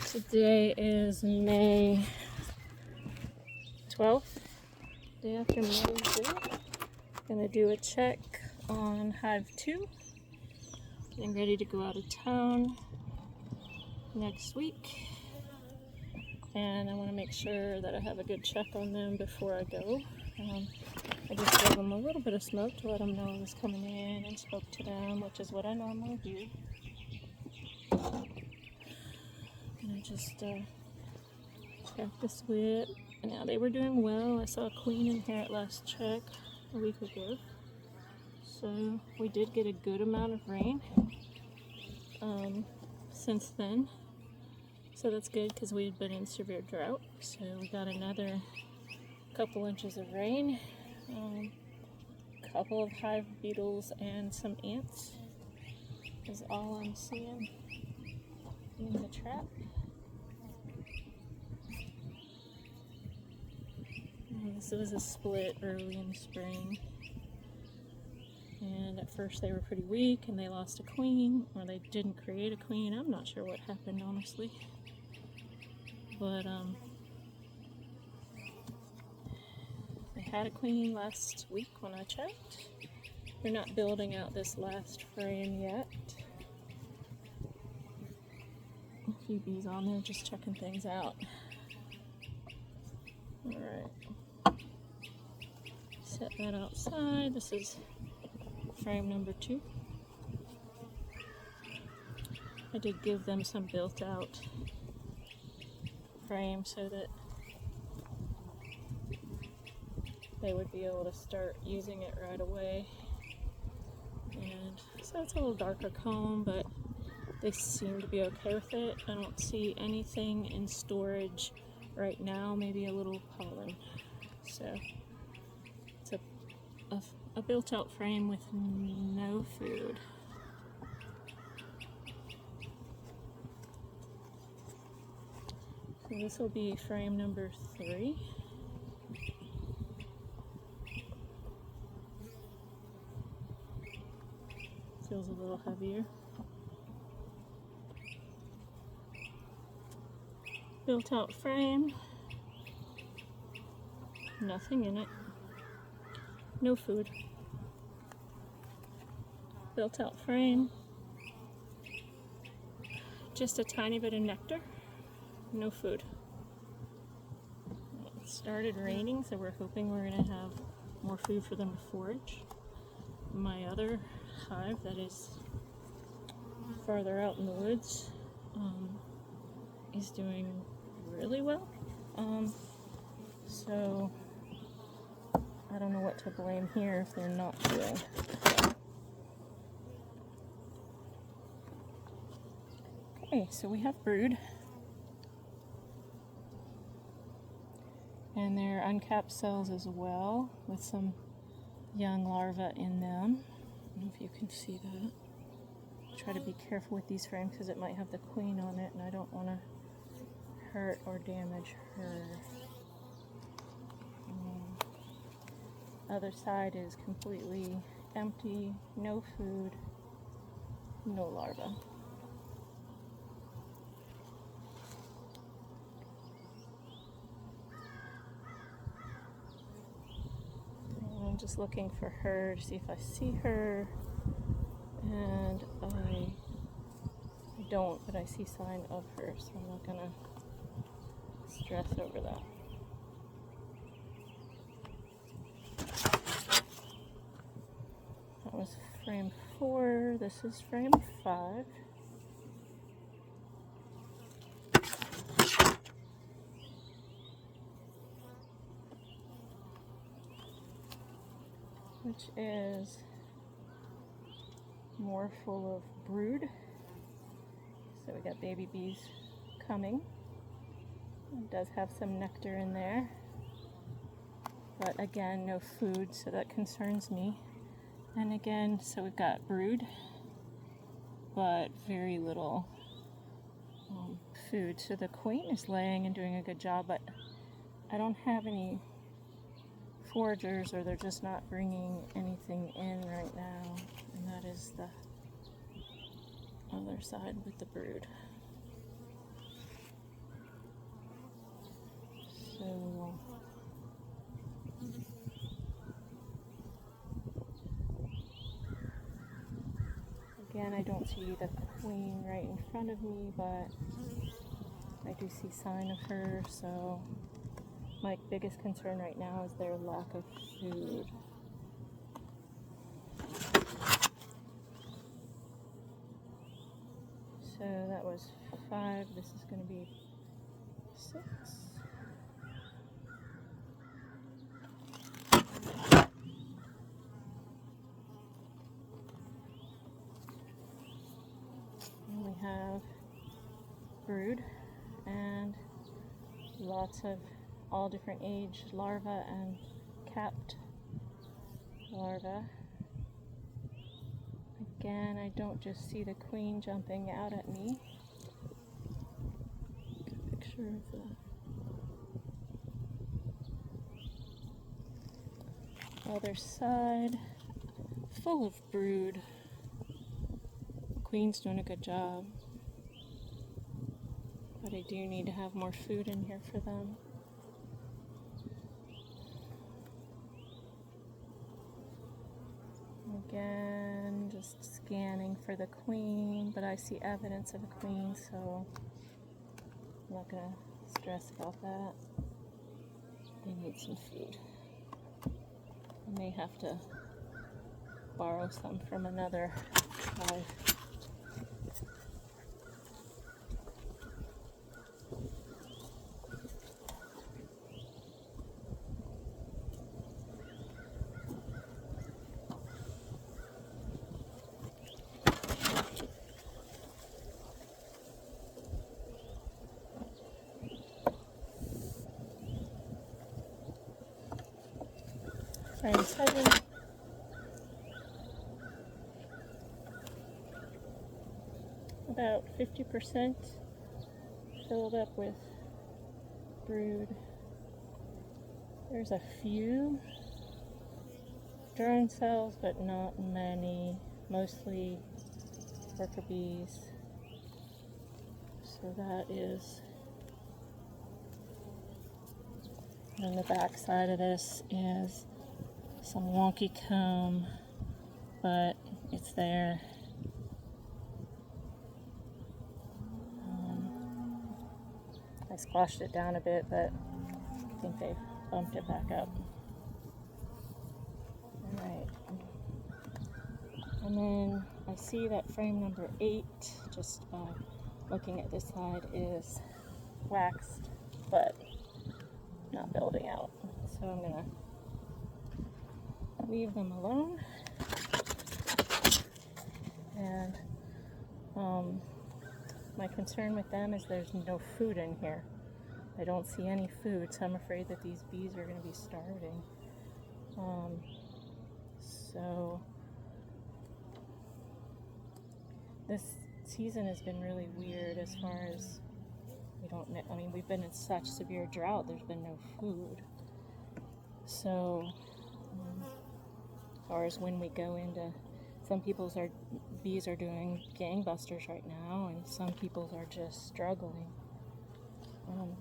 Today is May 12th, day after Mother's Day. Gonna do a check on Hive 2. Getting ready to go out of town next week. And I want to make sure that I have a good check on them before I go. I just gave them a little bit of smoke to let them know I was coming in and spoke to them, which is what I normally do. And I just checked the SWIP, and now they were doing well. I saw a queen in here at last check a week ago. So we did get a good amount of rain since then. So that's good because we've been in severe drought. So we got another couple inches of rain, a couple of hive beetles and some ants is all I'm seeing in the trap. This was a split early in the spring, and at first they were pretty weak and they lost a queen, or they didn't create a queen. I'm not sure what happened, honestly, but they had a queen last week when I checked. They're not building out this last frame yet. A few bees on there just checking things out. Alright. Set that outside. This is frame number 2. I did give them some built out frame so that they would be able to start using it right away. And so it's a little darker comb, but they seem to be okay with it. I don't see anything in storage right now, maybe a little pollen. So it's a built out frame with no food. So this will be frame number 3. Feels a little heavier. Built out frame. Nothing in it. No food. Built out frame. Just a tiny bit of nectar. No food. It started raining, so we're hoping we're going to have more food for them to forage. My other hive that is farther out in the woods is doing really well. So I don't know what to blame here if they're not doing. Okay, so we have brood. And they're uncapped cells as well, with some young larvae in them. I don't know if you can see that. Try to be careful with these frames because it might have the queen on it, and I don't want to hurt or damage her. Other side is completely empty, no food, no larvae. I'm just looking for her to see if I see her, and I don't, but I see sign of her, so I'm not gonna stress over that. That was frame 4. This is frame 5. Which is more full of brood. So we got baby bees coming. It does have some nectar in there, but again, no food, so that concerns me. And again, so we've got brood, but very little food. So the queen is laying and doing a good job, but I don't have any foragers, or they're just not bringing anything in right now. And that is the other side with the brood. I don't see the queen right in front of me, but I do see sign of her, so my biggest concern right now is their lack of food. So that was 5, this is going to be 6. And we have brood and lots of all different age larvae and capped larvae. Again, I don't just see the queen jumping out at me. Get a picture of the other side. Full of brood. The queen's doing a good job. But I do need to have more food in here for them. Again, just scanning for the queen, but I see evidence of a queen, so I'm not going to stress about that. They need some food. I may have to borrow some from another hive. Frame 7. About 50% filled up with brood. There's a few drone cells, but not many. Mostly worker bees. So that is. And the back side of this is some wonky comb, but it's there. I squashed it down a bit, but I think they bumped it back up. Alright. And then I see that frame number 8, just by looking at this side, is waxed, but not building out. So I'm going to leave them alone. And my concern with them is there's no food in here. I don't see any food, so I'm afraid that these bees are going to be starving. So this season has been really weird as far as we've been in such severe drought, there's been no food. So as far as when we go into, some people's bees are doing gangbusters right now, and some people's are just struggling.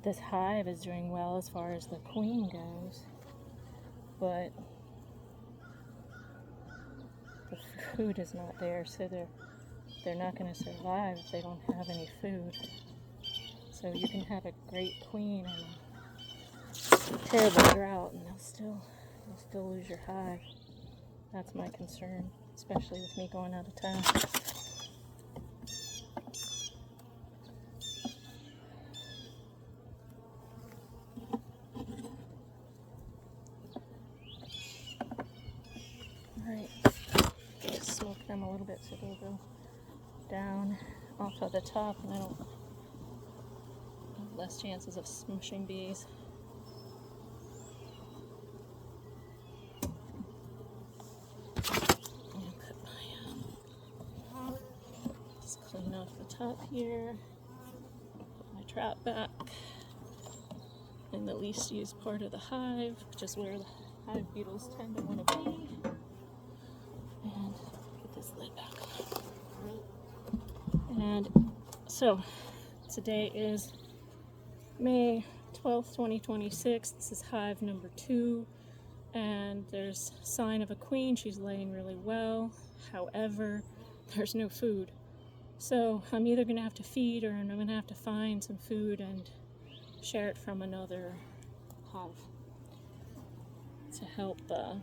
This hive is doing well as far as the queen goes, but the food is not there, so they're not going to survive if they don't have any food. So you can have a great queen in a terrible drought, and you'll still lose your hive. That's my concern, especially with me going out of town. Alright, just smoke them a little bit so they'll go down off of the top, and I don't have less chances of smushing bees. Just clean off the top here, put my trap back in the least used part of the hive, which is where the hive beetles tend to want to be. And put this lid back on. And so today is May 12th, 2026. This is hive number 2, and there's sign of a queen. She's laying really well. However, there's no food. So I'm either going to have to feed, or I'm going to have to find some food and share it from another hive to help them.